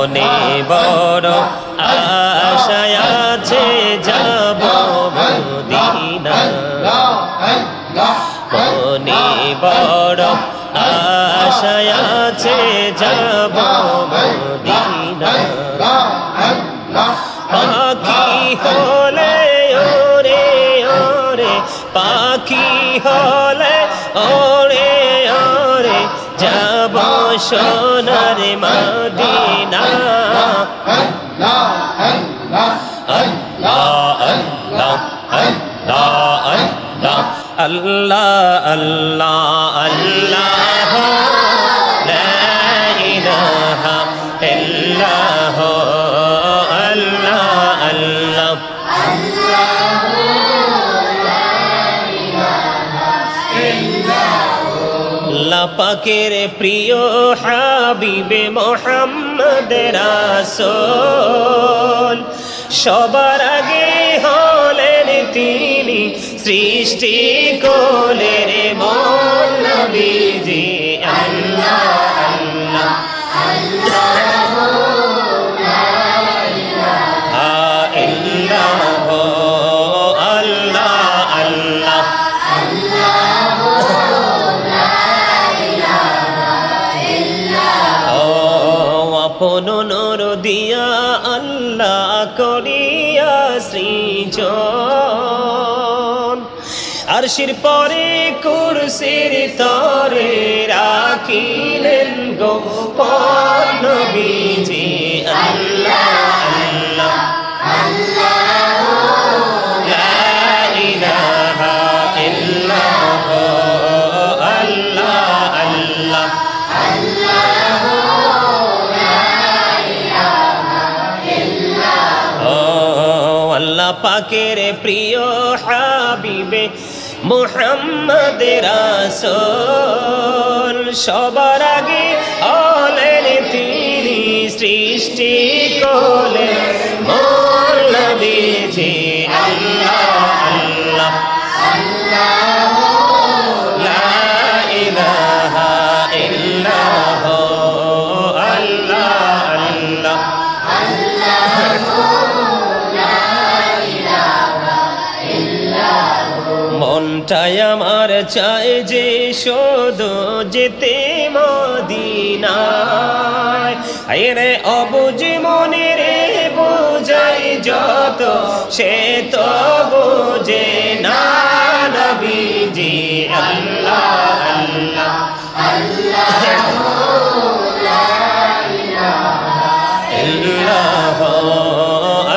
মনে বড় আশায় আছে যাব মদিনা মনে বড় আশায় আছে যাব মদিনা পাখি হলে ওরে ওরে পাখি হলে ওরে ওরে যাব সোনার মদিনা আল্লাহ আল্লাহ আল্লাহ আল্লাহ আল্লাহ লা ইলাহা ইল্লাল্লাহ আল্লাহ আল্লাহ আল্লাহ পাকের প্রিয় হাবিবে মোহাম্মদ রাসূল সবার আগে হলেন তিনি সৃষ্টি কোলের মূল নবীজি আল্লাহ আল্লাহ আপন নূর দিয়া আল্লাহ করিয়া সৃজন আরশির পরে কুরসির তরে রাখিলেন গোপন নবীজি আল্লাহ আল্লাহ লা ইলাহা ইল্লাল্লাহ আল্লাহ আল্লাহ আল্লাহ পাকের প্রিয় হাবিবে মুহাম্মদ রাসূল সবার আগে হলেন তিনি সৃষ্টি কোলের মূল নবীজি আল্লাহ আল্লাহ লা ইলাহা ইল্লাল্লাহ আল্লাহ আল্লাহ মনটাই আমার চায় যে শুধু যেতে মদিনায় আরে অবুঝ মনে রে বোঝাই যত সে তো বোঝে না নবীজি আল্লাহ আল্লাহ আল্লাহ লা ইলাহা ইল্লাল্লাহ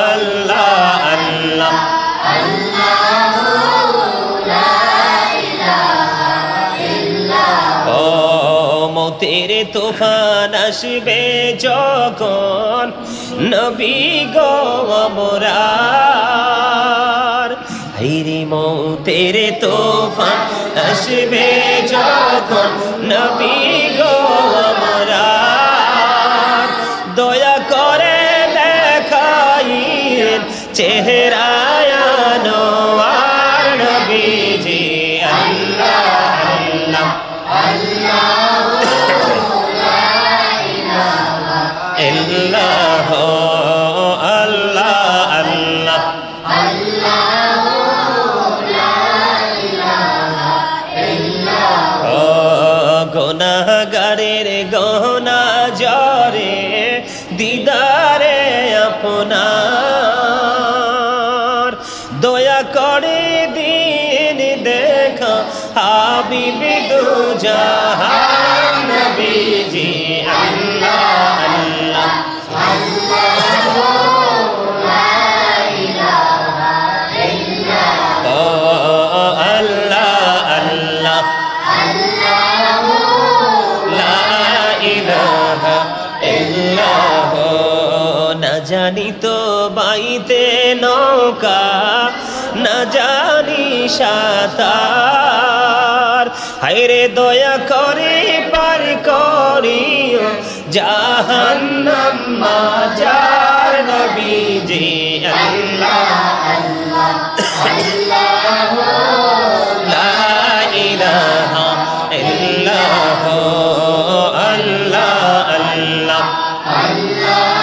আল্লাহ আল্লাহ তেরে তুফান আসবে যখন নবী গো আমরার হাইরে মৌতের তুফান আসবে যখন নবী গো আমরার দয়া করে দেখাইন চেহারা আনোয়ার নবীজি আল্লাহ আল্লাহ আল্লাহ ইল্লাল্লাহ আল্লাহ আল্লাহ গুনাহগারের গহনা জরে দিদারে আপনার দয়া করে দিন দেখা হাবিবি দু জাহান নবীজি আল্লাহ আল্লাহ জানি তো বাইতে নৌকা না জানি সাঁতার হায়রে দয়া করে পার করিও জাহান্নাম মাজার নবীজি আল্লাহ আল্লাহ আল্লাহ লা ইলাহা ইল্লাল্লাহ আল্লাহ আল্লাহ আল্লাহ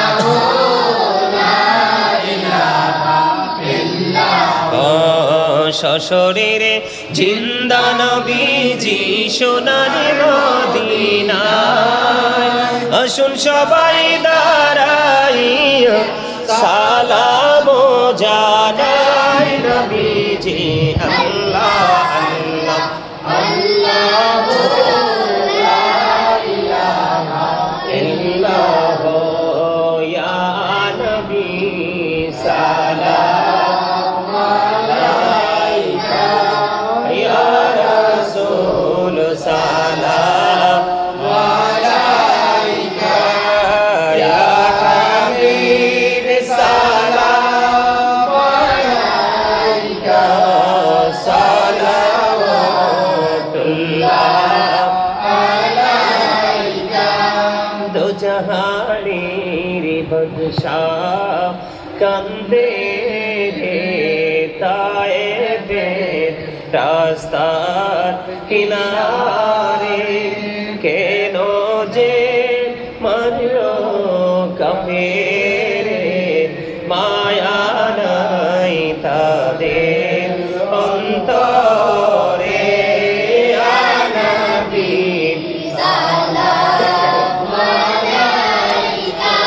সশরীরে জিন্দা নবীজি সোনার মদিনায় আসুন সবাই দাঁড়াইয়া সালাম জানাই নবীজি আল্লাহ আল্লাহ আল্লাহ লা ইলাহা ইল্লাল্লাহ ইয়া নবী সালাম আলাইকা ইয়া রাসূল সালাম আলাইকা ইয়া হাবিব সালাম আলাইকা সালাওয়াতুল্লাহ আলাইকা দো জাহানের বাদশাহ কান্দে রে তায়েফের রাস্তার কিনারে কেন যে মারলো কাফেরে মায়া নাই তাদের অন্তরে ইয়া নবী সালাম আলাইকা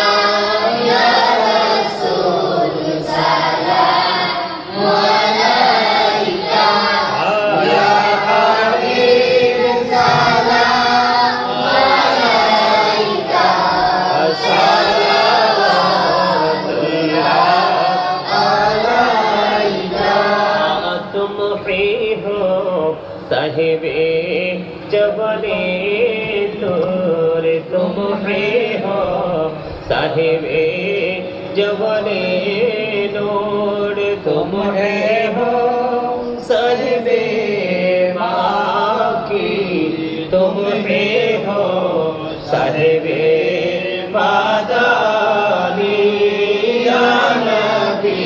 ইয়া রাসূল সালাম আলাইকা ইয়া হাবিব সালাম আলাইকা সালাওয়াতুল্লাহ আলাইকা তুম হে হো সাহিবে জবলে তোর তুম হে হো সাহিবে জবলে নূর তুম হে হো সাহিবে মাকি तुम हे हो साहिबे मादानी या नबी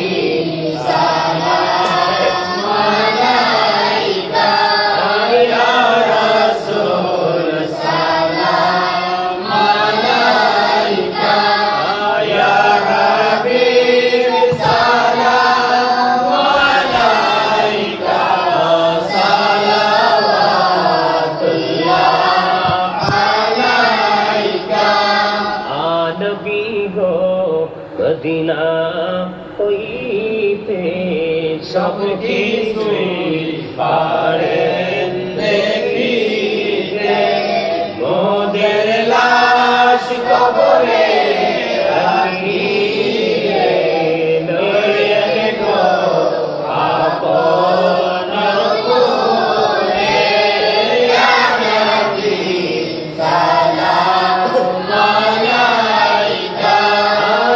सलाम अलैका या रसूल सलाम अलैका या हबीब सलाम अलैका মদিনা হইতে সব কিছুই পারেন দেখিতে মোদের লাশ কবরে রাখিলে লইয়া গো আপন কোলে ইয়া নবী সালাম আলাইকা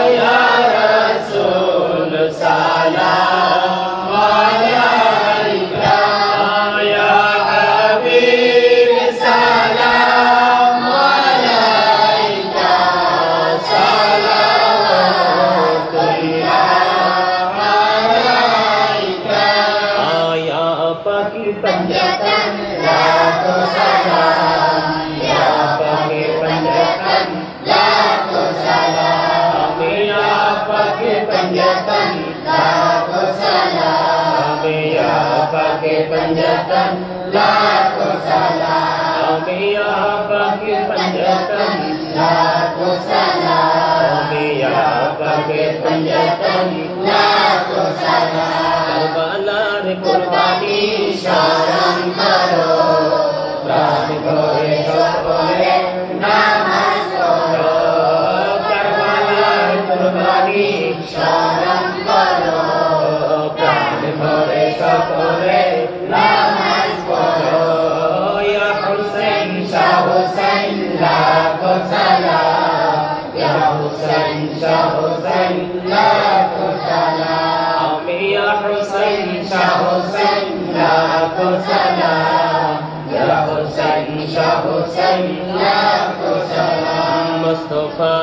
ইয়া রাসূল সালাম আলাইকা ইয়া হাবিব সালাম আলাইকা সালাওয়াতুল্লাহ আলাইকা ইয়া পাকি पंजतन लाखो सलाम या पाकी पंजतन लाखो सलाम या पाकी पंजतन लाखो सलाम या पाकी पंजतन लाखो सलाम या पाकी पंजतन लाखो सलाम या पाकी पंजतन लाखो सलाम करबलार कुर्बानी शरण करो प्राण भरे সকলে নামাজ পড়ো करबलार कुर्बानी शरण करो प्राण भरे সকলে নামাজ পড়ো या हुसैन शाह हुसैन लाखो सलाम या हुसैन शाह हुसैन लाखो सलाम या हुसैन शाह हुसैन लाखो सलाम या हुसैन शाह हुसैन लाखो सलाम मुस्तफा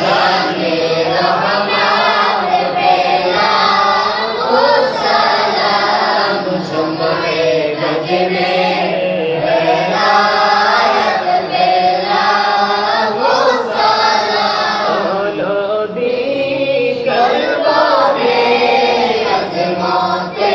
जाने रहमान बेला ओ सलाम शुम्हे गज में हैरायत बेला ओ सलाम लोदी करबा में अजमाते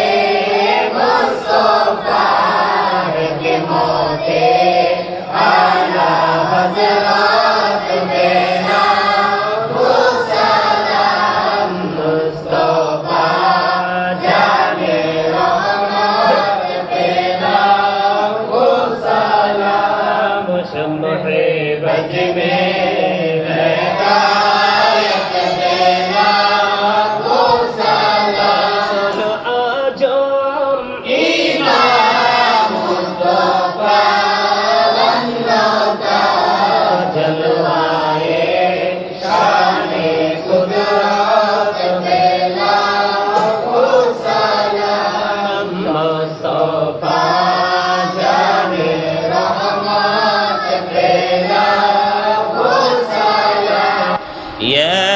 يا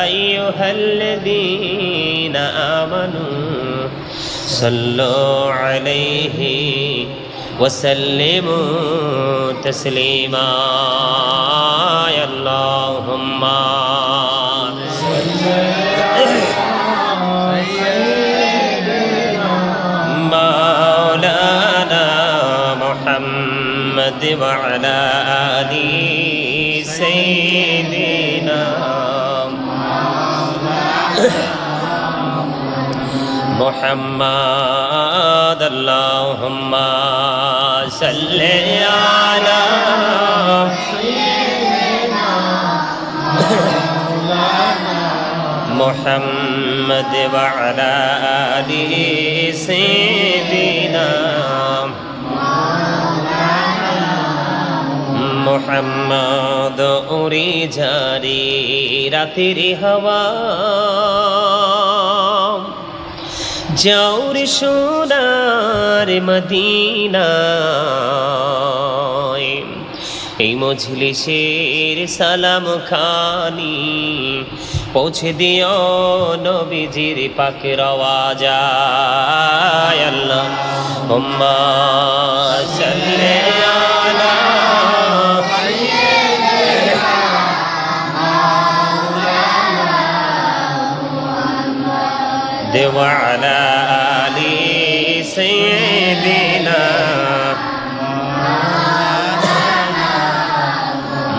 أيها الذين آمنوا صلوا عليه وسلموا تسليما اللهم مولانا محمد وعلى آل سيدنا محمد اللهم صل على محمد وعلى آل سيدنا محمد उड़ी जारी रातेरी हवा जाऊर सोनार मदीनाय এই মজলিসের সালাম খানি পৌঁছে দিও নবীজির পাকের আওয়াজায় আল্লাহুম্মা সাল্লি আলা وعلى آل سيدنا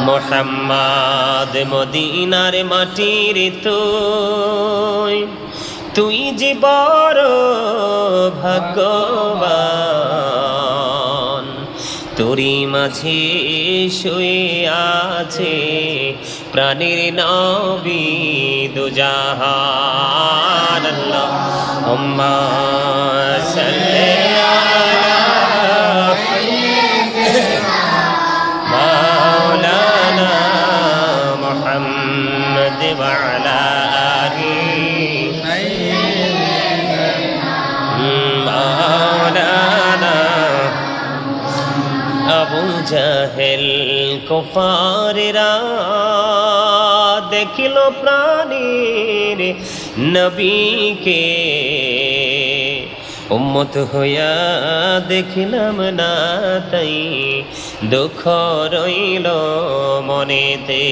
محمد মদিনার মাটির তুই যে বড় ভাগ্যবান তোরি মাঝে শুয়ে আছে প্রাণের নবী দুজাহান আল্লাহুম্মা সাল্লি আলা মাওলানা মুহাম্মদ ওয়া আলা আলি মাওলানা আবু জাহেল কুফাররা দেখিল প্রাণীর নবীকে উম্মত হইয়া দেখিলাম না তাই দুঃখ রইল মনেতে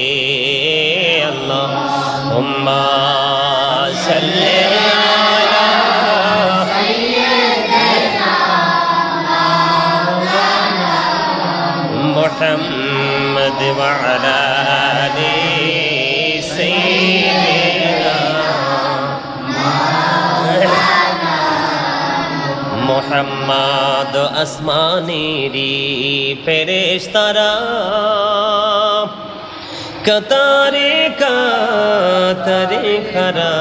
আল্লাহুম্মা সাল্লি আলা محمد وعلى آل سيدنا محمد আসমানেরি ফেরেশতারা কাতারে কাতারে খারা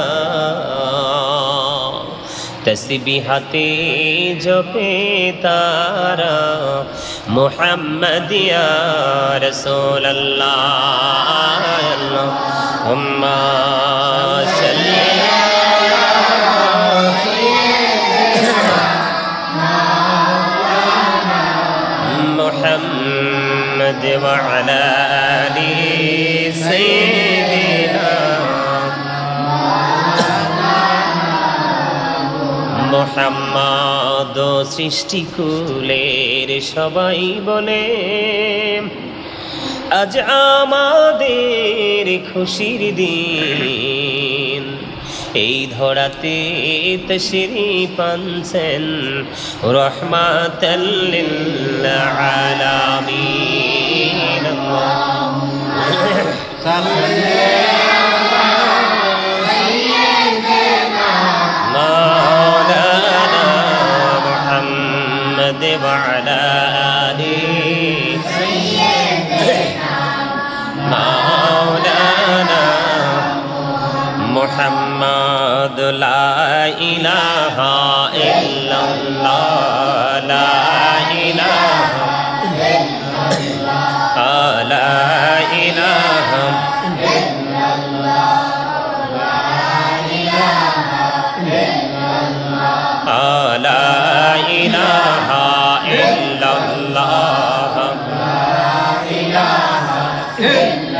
তসবিহাতে জপে তারা মুহাম্মদ ইয়া রাসূলুল্লাহ আল্লাহুম্মা সাল্লি আলা মুহাম্মদ ওয়া আলা আলি সাইয়্যিদিনা মুহাম্মদ সৃষ্টিকুলের সবাই বলে আজ আমাদের খুশির দিন এই ধরাতে তশরিফ আনছেন রাহমাতাল লিল আলামিন وعلى آل سيدنا مولانا محمد لا إله إلا الله لا إله إلا الله لا إله إلا الله لا إله إلا الله لا إله إلا الله لا إله إلا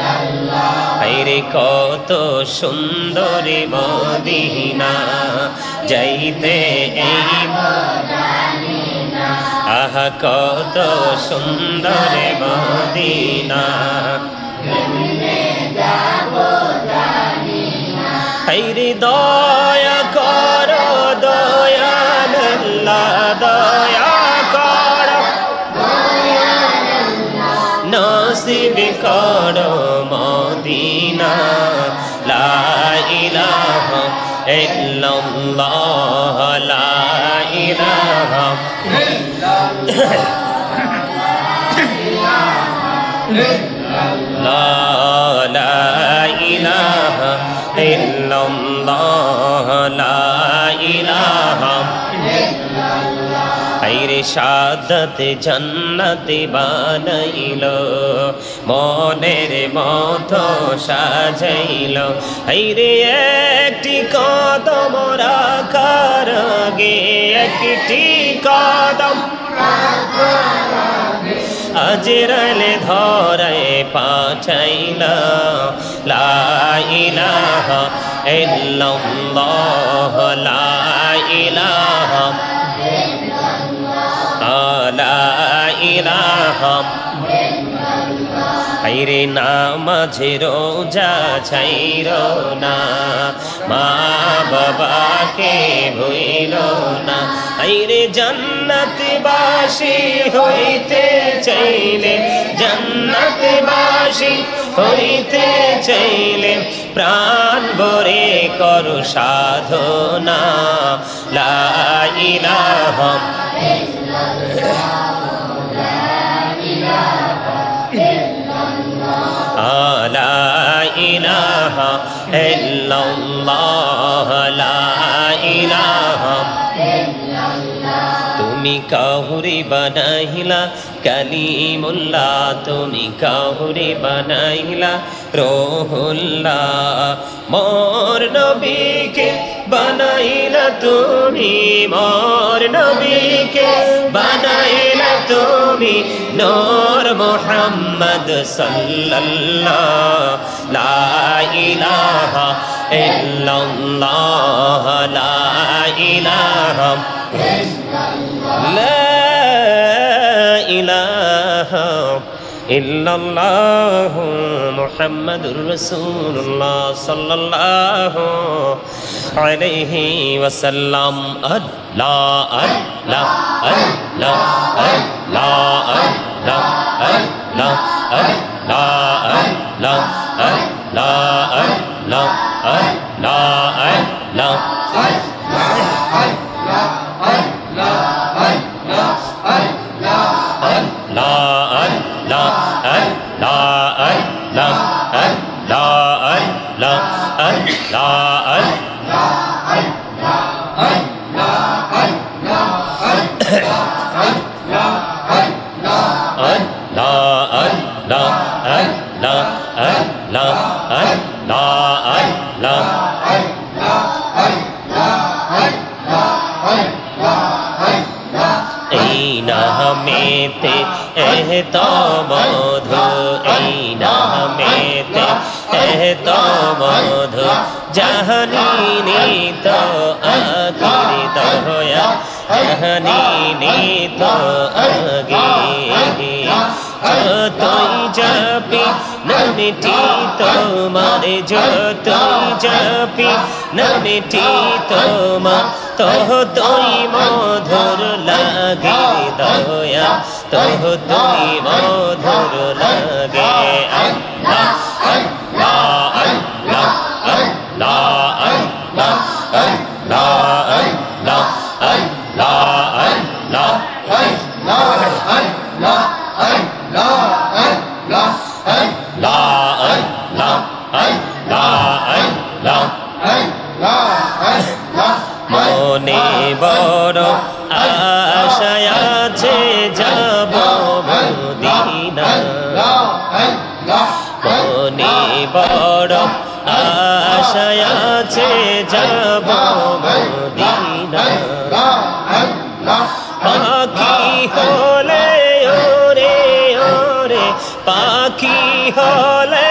হায়রে কত সুন্দর মদিনা যাইতে এই আহা কত সুন্দর মদিনা হায়রে দয়া করো দয়াল আল্লাহ দয়া করো নসিব করো মদিনা লা ইলাহা ইল্লাল্লাহ লা ইলাহা লা ইলাহা ইল্লাল্লাহ লা ইলাহা হায়রে শাহাদাত জান্নাত বানাইলো মনের মতো সাজাইলো হায়রে একটি কদম রাখার আগে একটি কদম আজরাইলে ধরায় পাঠাইলা লা ইলাহা ইল্লাল্লাহ লা ইলাহা লা ইলাহা হায়রে নামাজে রোজা ছাইরো না মা বাবাকে ভুইলো না হায়রে জান্নাতবাসী হইতে চাইলে জান্নাতবাসী হইতে চাইলে প্রাণ ভরে করো সাধনা লা ইলাহা লা ইলাহা ইল্লাল্লাহ লা ইলাহা তুমি কাহুরি বানাইলা কালিমুল্লাহ তুমি কাহুরি বানাইলা রূহুল্লাহ মোর নবীকে বানাইলা তুমি মোর নবীকে বানাইলা তুমি নূর মুহাম্মদ সাল্লাল্লাহ লা ইলাহা ইল্লাল্লাহ লা ইলাহা لا إله إلا الله محمد رسول الله صلى الله عليه وسلم الله الله الله الله الله الله الله الله الله নামেতে এত মধু এই নামেতে এত মধু জাহানি তো আখির দয়া জাহানি তো আগে যতই জপি নামটি তোমার যতই জপি নামটি তোমার তোই মধুর লাগে দয়া তোই মধুর লাগে আল্লাহ আল্লাহ আল্লাহ আল্লাহ আল্লাহ আল্লাহ আল্লাহ আল্লাহ মনে বড় আশায় আছে যাব মদিনা মনে বড় আশায় আছে যাব মদিনা পাখি হলে ওরে ওরে পাখি হলে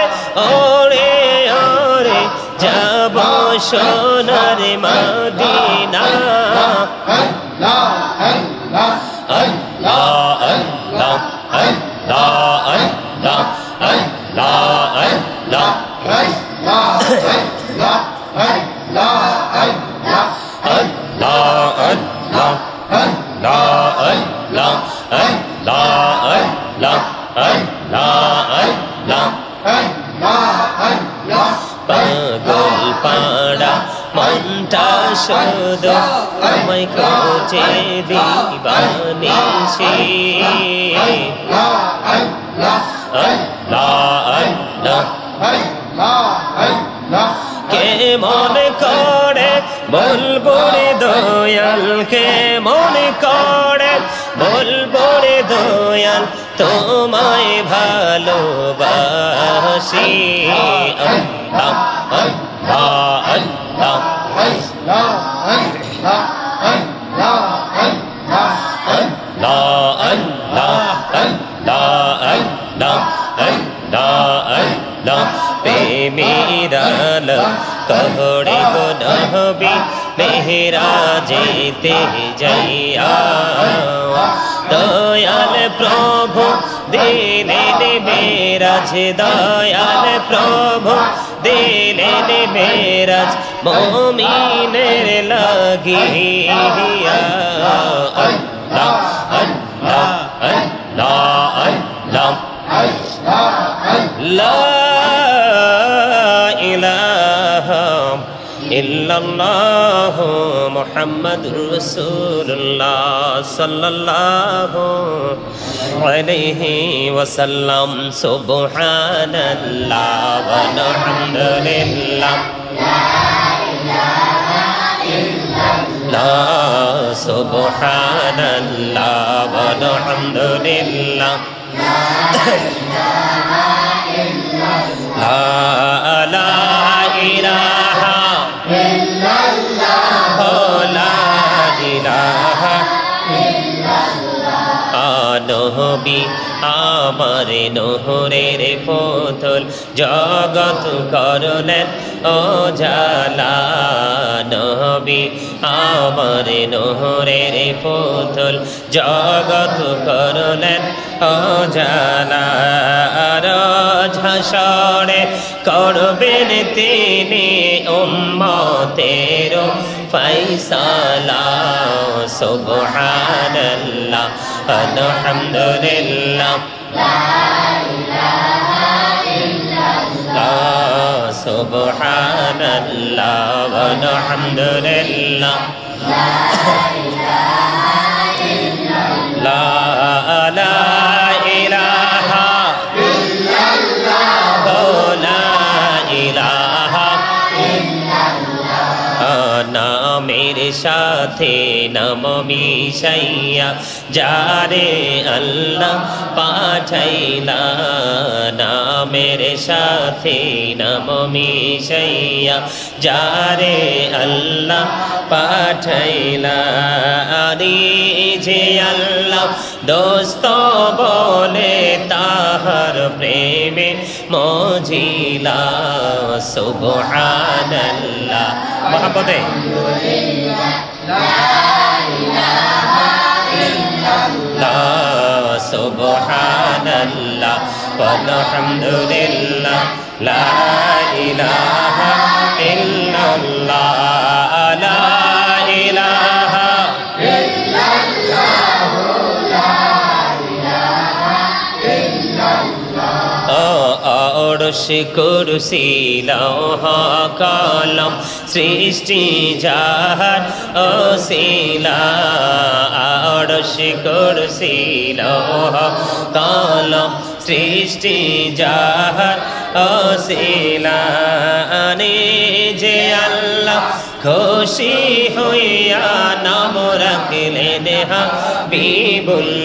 সোনার মদিনা আল্লাহ আল্লাহ আল্লাহ আল্লাহ আল্লাহ আল্লাহ পাগল পাড়া মনটা শুধু আমায় খোঁজে দিবানিশি কে মনে করে বলবো রে দয়াল কে মনে করে বলবো রে দয়াল তোমায় ভালোবাসি আল্লাহ আল্লাহ আল্লাহ প্রেমিরাল কহরে গো নহবি মেহরা যেতে যাইয়া দয়াল প্রভু দিলেন মেরাজ দয়াল প্রভু দিলেন মেরাজ মুমিনের লাগিয়া আল্লাহ আল্লাহ আল্লাহ আল্লাহ লা ইলাহা ইল্লাল্লাহ মুহাম্মাদুর রাসূলুল্লাহ সাল্লাল্লাহু আলাইহি ওয়াসাল্লাম সুবহানাল্লাহ ওয়ালহামদুলিল্লাহ লা সুবহানাল্লাহ ওয়ালহামদুলিল্লাহ লা ইলাহা ইল্লাল্লাহ লা ইলাহা নবী আমার নহরের পুতুল জগৎ করলেন ও জালা নবী আমার নহরের পুতুল জগৎ করলেন ও জালা রোজ হাসরে করবেন তিনি উম্মতের ফয়সালা সুবহানাল্লাহ আলহামদুলিল্লাহ লা ইলাহা ইল্লাল্লাহ সুবহানাল্লাহ আলহামদুলিল্লাহ লা ইলাহা ইল্লাল্লাহ লা ইলাহা ইল্লাল্লাহ লা ইলাহা নামের সাথে নাম মিশাইয়া যারে আল্লাহ পাঠাইলা নামের সাথে নাম মিশাইয়া যারে আল্লাহ পাঠাইলা আরে যে আল্লাহ দোস্ত বলে তাহার প্রেমে মজিলা সুবহানাল্লাহ মহব্বতে সুবহানাল্লাহ ওয়ালহামদুলিল্লাহ লা ইলাহা ইল্লাল্লাহ লা ইলাহা ইল্লাল্লাহ লা ইলাহা ইল্লাল্লাহ অরশ কুরসি লৌহ কলম সৃষ্টি যাহার ওসিলা অরশ কুরসি লৌহ কলম সৃষ্টি যাহার ওসিলা আনে যে আল্লাহ খুশি হইয়া নাম রাখলেন হাবিবুল্লাহ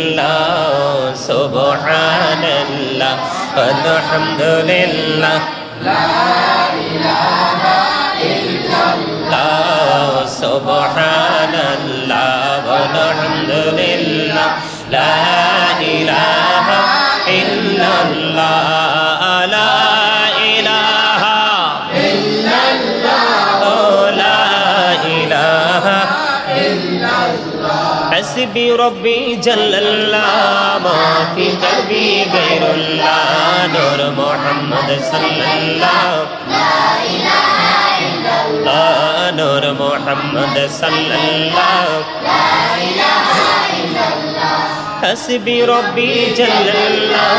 সুবহানাল্লাহ আলহামদুলিল্লাহ লা ইলাহা ইল্লাল্লাহ সুবহানাল্লাহ আলহামদুলিল্লাহ লা ইলাহা ইল্লাল্লাহ লা ইলাহা ইল্লাল্লাহ হাসবি রব্বি জাল্লাল্লাহ মা ফি কলবি গায়রুল্লাহ নূর মুহাম্মদ সাল্লাল্লাহ লা ইলাহা ইল্লাল্লাহ নূর মুহাম্মদ সাল্লাল্লাহ লা ইলাহা ইল্লাল্লাহ হাসবি রব্বি জাল্লাল্লাহ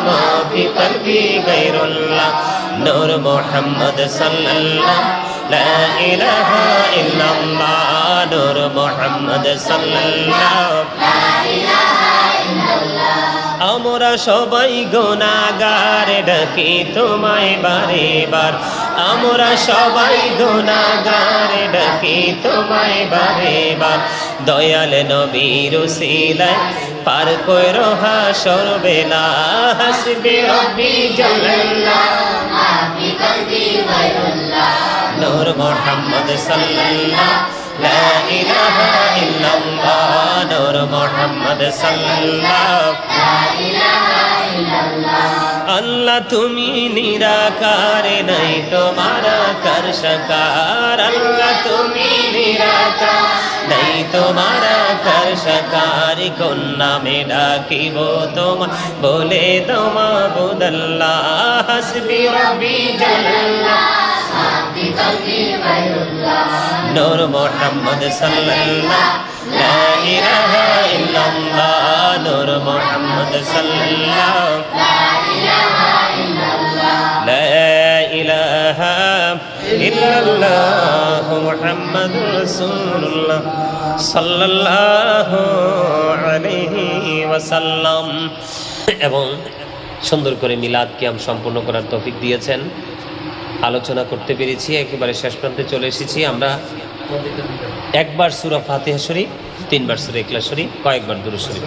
মা ফি কলবি গায়রুল্লাহ নূর মুহাম্মদ সাল্লাল্লাহ লা ইলাহা ইল্লাল্লাহ নূর মুহাম্মদ সাল্লাল্লাহ লা ইলাহা ইল্লাল্লাহ আমরা সবাই গুনাহগার ডাকি তোমায় বারে বার আমরা সবাই গুনাহগার ডাকি তোমায় বারে বার দয়াল নবীর উসিলায় পার কইরো হাসর বেলা হাসবি রব্বি জাল্লাল্লাহ মা ফি কলবি গায়রুল্লাহ নূর মুহাম্মদ সাল্লাল্লাহ লা ইলাহা ইল্লাল্লাহ নূর মুহাম্মদ সাল্লাল্লাহ লা ইলাহা ইল্লাল্লাহ আল্লাহ তুমি নিরাকার নাই তোমার কর সাকার আল্লাহ তুমি নিরাকার নাই তোমার কর সাকার কোন নামে ডাকিব তোমার বলে দাও মাবুদাল্লাহ হাসবি রব্বি জাল্লাল্লাহ মাফি কলবি গায়রুল্লাহ নূর মুহাম্মদ সাল্লাল্লাহ লা ইলাহা ইল্লাল্লাহ নূর মুহাম্মদ সাল্লাল্লাহ লা ইলাহা ইল্লাল্লাহ লা ইলাহা ইল্লাল্লাহ মুহাম্মাদুর রাসূলুল্লাহ সাল্লাল্লাহু আলাইহি ওয়াসাল্লাম। এবং সুন্দর করে মিলাদ কিয়াম সম্পূর্ণ করার তৌফিক দিয়েছেন। আলোচনা করতে পেরেছি, একেবারে শেষ প্রান্তে চলে এসেছি। আমরা একবার সূরা ফাতিহা শরীফ, 3 বার সূরা ইখলাস শরীফ, কয়েকবার দুরূদ শরীফ।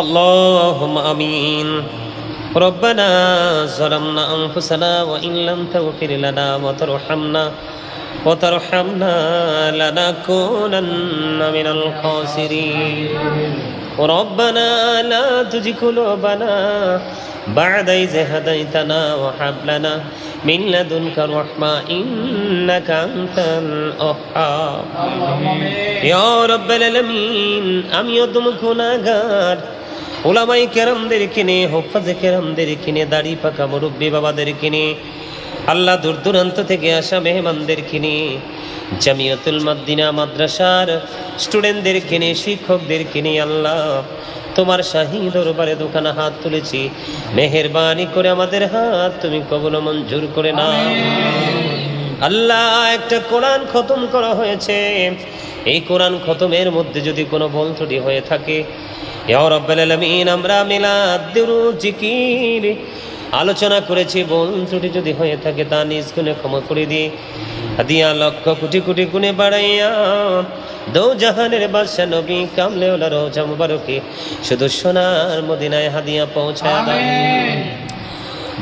اللهم آمين. ربنا ظلمنا أنفسنا وإن لم تغفر لنا وترحمنا لنكونن من الخاسرين. ربنا لا تزغ قلوبنا بعد إذ هديتنا وهب لنا من لدنك رحمة إنك أنت الوهاب. يا رب العالمين আমিও তুমি গুনাহগার, উলামায়ে কেরামদেরকে নিয়ে, হুফাজে কেরামদেরকে নিয়ে, দাড়ি পাকা মুরব্বী বাবাদেরকে নিয়ে, আল্লাহ দূর দূরান্ত থেকে আসা মেহমানদেরকে নিয়ে, জামিয়াতুল মাদ্দিনা মাদ্রাসার স্টুডেন্টদেরকে নিয়ে, শিক্ষকদেরকে নিয়ে আল্লাহ তোমার শাহী দরবারে দোকানে হাত তুলেছি। মেহেরবানি করে আমাদের হাত তুমি কবুল মঞ্জুর করে নাও। আল্লাহ একটা কোরআন খতম করা হয়েছে, এই কোরআন খতমের মধ্যে যদি কোনো ভুল ত্রুটি হয়ে থাকে, ইয়া রাব্বাল আলামিন আমরা মিলাদ দুরূদ জিকির আলোচনা করেছি, ভুল ত্রুটি যদি হয়ে থাকে তা নিজ গুণে ক্ষমা করে দিই। হাদিয়া লক্ষ কোটি কোটি গুণে বাড়াইয়া দো জাহানের বাদশা নবী কামলেওয়ালা রওজা মুবারকে শুধু সোনার মদিনায় হাদিয়া পৌঁছায় দাও।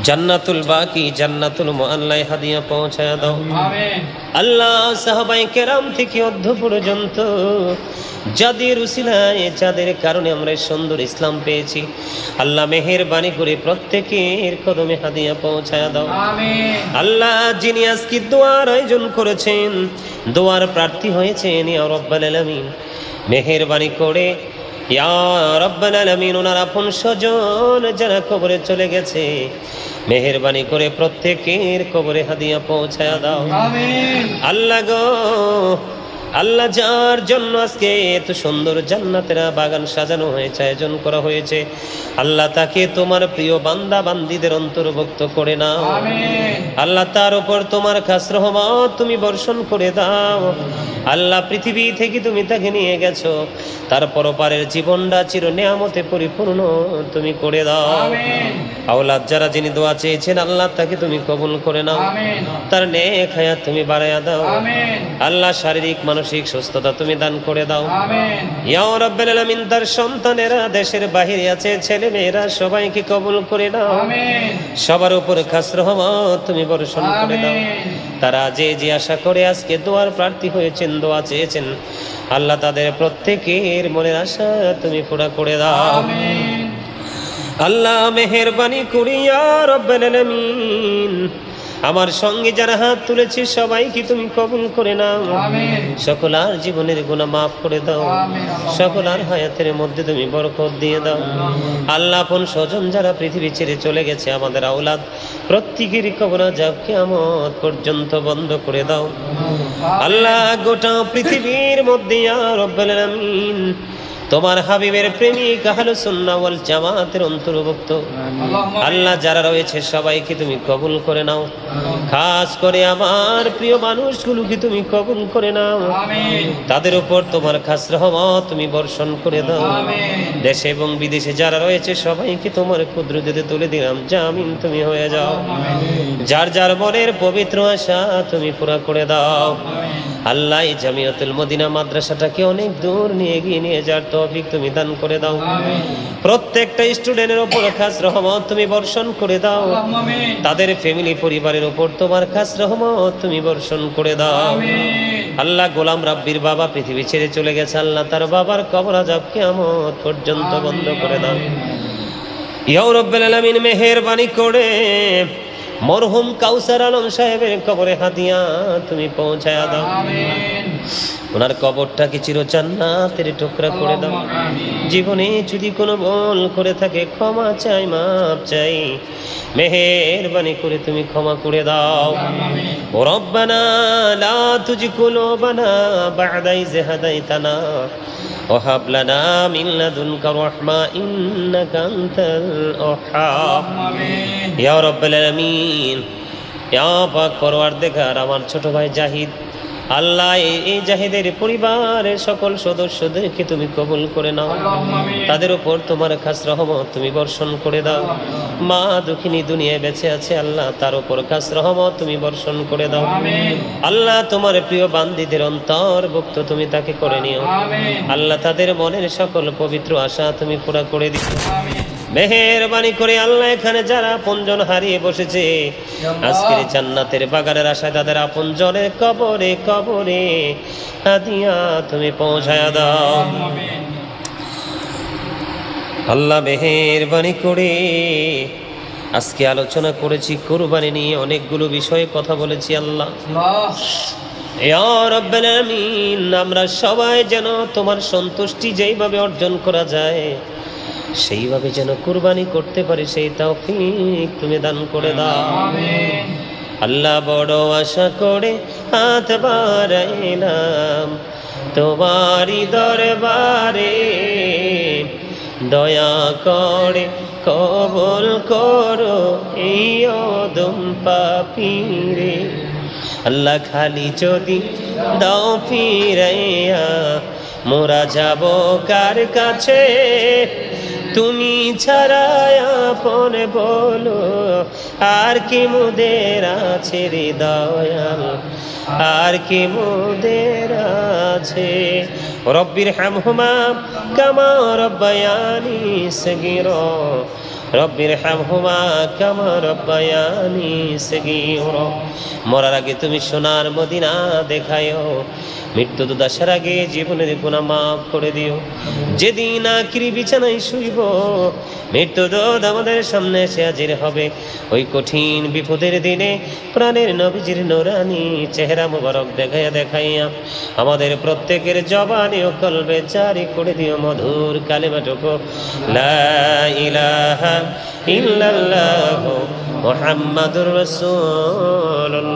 জান্নাতুল বাকি জান্নাতুল মুআল্লায় হাদিয়া পৌঁছায় দাও। আল্লাহ সাহাবায়ে কেরাম থেকে অর্ধ পর্যন্ত যাদের উসিলায়, যাদের কারণে আমরা সুন্দর ইসলাম পেয়েছি, আল্লাহ মেহেরবানি করে প্রত্যেকের কদমে হাদিয়া পৌঁছায় দাও। আল্লাহ যিনি আজকে দোয়ার আয়োজন করেছেন, দোয়ার প্রার্থী হয়েছেন, ইয়া রাব্বাল আলামিন মেহেরবানি করে ইয়া রাব্বাল আলামিন ওনার আপন স্বজন যারা কবরে চলে গেছে, মেহেরবানি করে প্রত্যেকের কবরে হাদিয়া পৌঁছায় দাও। আল্লাহ গো আল্লাহ যার জন্য আজকে এত সুন্দর জান্নাতের বাগান সাজানো হয়েছে, আয়োজন করা হয়েছে, আল্লাহ তাকে তোমার প্রিয় বান্দা বান্দীদের অন্তর্ভুক্ত করে নাও। আল্লাহ তার উপর তোমার খাস রহমত তুমি বর্ষণ করে দাও। আল্লাহ পৃথিবী থেকে তুমি তাকে নিয়ে গেছো, তার পরপারের জীবনটা চির নিয়ামতে পরিপূর্ণ তুমি করে দাও। আওলাদ যারা যিনি দোয়া চেয়েছেন আল্লাহ তাকে তুমি কবুল করে নাও, তার নেক হায়াত তুমি বাড়ায়া দাও। আল্লাহ শারীরিক মানসিক সুস্থতা তুমি দান করে দাও। ইয়া রাব্বুল আলামিন তার সন্তানেরা দেশের বাহিরে আছে, ছেলে মেয়েরা সবাইকে কবুল করে নাও। সবার উপর খাস রহমত তুমি বর্ষণ করে দাও। তারা যে যে আশা করে আজকে দোয়ার প্রার্থী হয়েছেন, দোয়া চেয়েছেন, আল্লাহ তাদের প্রত্যেকের মনের আশা তুমি পুরা করে দাও। আল্লাহ মেহেরবানি করি ইয়া রাব্বুল আলামিন আমার সঙ্গে যারা হাত তুলেছে সবাইকে তুমি কবুল করে নাও। সকলার জীবনের গুনাহ মাফ করে দাও, সকলার হায়াতের মধ্যে তুমি বরকত দিয়ে দাও। আল্লাহ আপন স্বজন যারা পৃথিবী ছেড়ে চলে গেছে, আমাদের আওলাদ প্রত্যেকেরই কবর আযাব কিয়ামত পর্যন্ত বন্ধ করে দাও। আল্লাহ গোটা পৃথিবীর মধ্যে ইয়া রাব্বুল আলামিন তোমার হাবিবের প্রেমিক আহলুস সুন্নাহ ওয়াল জামাতের অন্তর্ভুক্ত আল্লাহ যারা রয়েছে সবাইকে তুমি কবুল করে নাও। খাস করে আমার প্রিয় মানুষগুলোকে তুমি কবুল করে নাও। তাদের উপর তোমার খাস রহমত তুমি বর্ষণ করে দাও। দেশে এবং বিদেশে যারা রয়েছে সবাইকে তোমার কুদরতে তুলে দিলাম, জামিন তুমি হয়ে যাও। যার যার মনের পবিত্র আশা তুমি পুরা করে দাও। আল্লাহ এই জামিয়াতুল মদিনা মাদ্রাসাটাকে অনেক দূর নিয়ে গিয়ে নিয়ে যাওয়ার তৌফিক তুমি দান করে দাও। প্রত্যেকটা স্টুডেন্টের উপর খাস রহমত তুমি বর্ষণ করে দাও। তাদের ফ্যামিলি পরিবারের উপর তোমার খাস রহমত তুমি বর্ষণ করে দাও। আল্লাহ গোলাম রাব্বির বাবা পৃথিবী ছেড়ে চলে গেছে, আল্লাহ তার বাবার কবর আযাব কিয়ামত পর্যন্ত বন্ধ করে দাও। ইয়া রাব্বুল আলামিন মেহেরবানি করে মরহুম কাউসার আলম সাহেবের কবরে হাদিয়া তুমি পৌঁছায়া দাও। ওনার কবরটাকে চির জান্নাতের টুকরা করে দাও। জীবনে যদি কোনো ভুল করে থাকে ক্ষমা চাই, মাপ চাই, মেহেরবানি করে তুমি ক্ষমা করে দাও। রব্বানা লা তুজি কুলুবানা বা'দা ইয হাদাইতানা ওয়া হাব লানা মিন লাদুনকা রাহমা ইন্নাকা আনতাল ওয়াহ্হাব। ইয়া রাব্বুল আলামিন, ইয়া পাক পরওয়ারদিগার, আমার ছোট ভাই জাহিদ, আল্লাহ এই জাহিদের পরিবারের সকল সদস্যদেরকে তুমি কবুল করে নাও। তাদের উপর তোমার খাস রহমত তুমি বর্ষণ করে দাও। মা দুঃখিনী দুনিয়ায় বেঁচে আছে, আল্লাহ তার উপর খাস রহমত তুমি বর্ষণ করে দাও। আল্লাহ তোমার প্রিয় বান্দীদের অন্তর্ভুক্ত তুমি তাকে করে নিও। আল্লাহ তাদের মনের সকল পবিত্র আশা তুমি পুরা করে দিও। মেহেরবানি করে আল্লাহ এখানে যারা আপনজন হারিয়ে বসেছে আজকের জান্নাতের বাগানের আশায় তাদের আপনজনের কবরে কবরে হাদিয়া তুমি পৌঁছায়া দাও। আল্লাহ মেহেরবানি করে আজকে আলোচনা করেছি কুরবানি নিয়ে, অনেকগুলো বিষয়ে কথা বলেছি। আল্লাহ ইয়া রাব্বুল আলামিন, আমরা সবাই যেন তোমার সন্তুষ্টি যেইভাবে অর্জন করা যায় সেইভাবে যেন কুরবানি করতে পারি, সেই তৌফিক তুমি দান করে দাও। আল্লাহ বড় আশা করে হাত বাড়াইলাম তোমারি দরবারে, দয়া করে কবুল করো এই অদম পাপীরে। আল্লাহ খালি যদি দাও ফিরাইয়া মোরা যাব কার কাছে, তুমি ছাড়া আপন বলো আর কি মোদের আছে রে দয়াল, আর কি মোদের আছে। রব্বির হামহুমা কামা রব্বায়ানি সগীরা, রব্বির হামহুমা কামা রব্বায়ানি সগীরা। মরার আগে তুমি সোনার মদিনা দেখায়ও, মৃত্যু দুদাসার আগে জীবনের গুনাহ মাফ করে দিও। যেদিন আখিরি বিছানায় শুইব, মৃত্যু দূত আমাদের সামনে এসে হাজির হবে, ওই কঠিন বিপদের দিনে প্রাণের নবীজির নূরানি চেহারা মুবারক দেখাইয়া দেখাইয়া আমাদের প্রত্যেকের জবানে ও কলবে জারি করে দিও মধুর কালিমাটুকু লা ইলাহা ইল্লাল্লাহু মুহাম্মাদুর রাসূলুল্লাহ।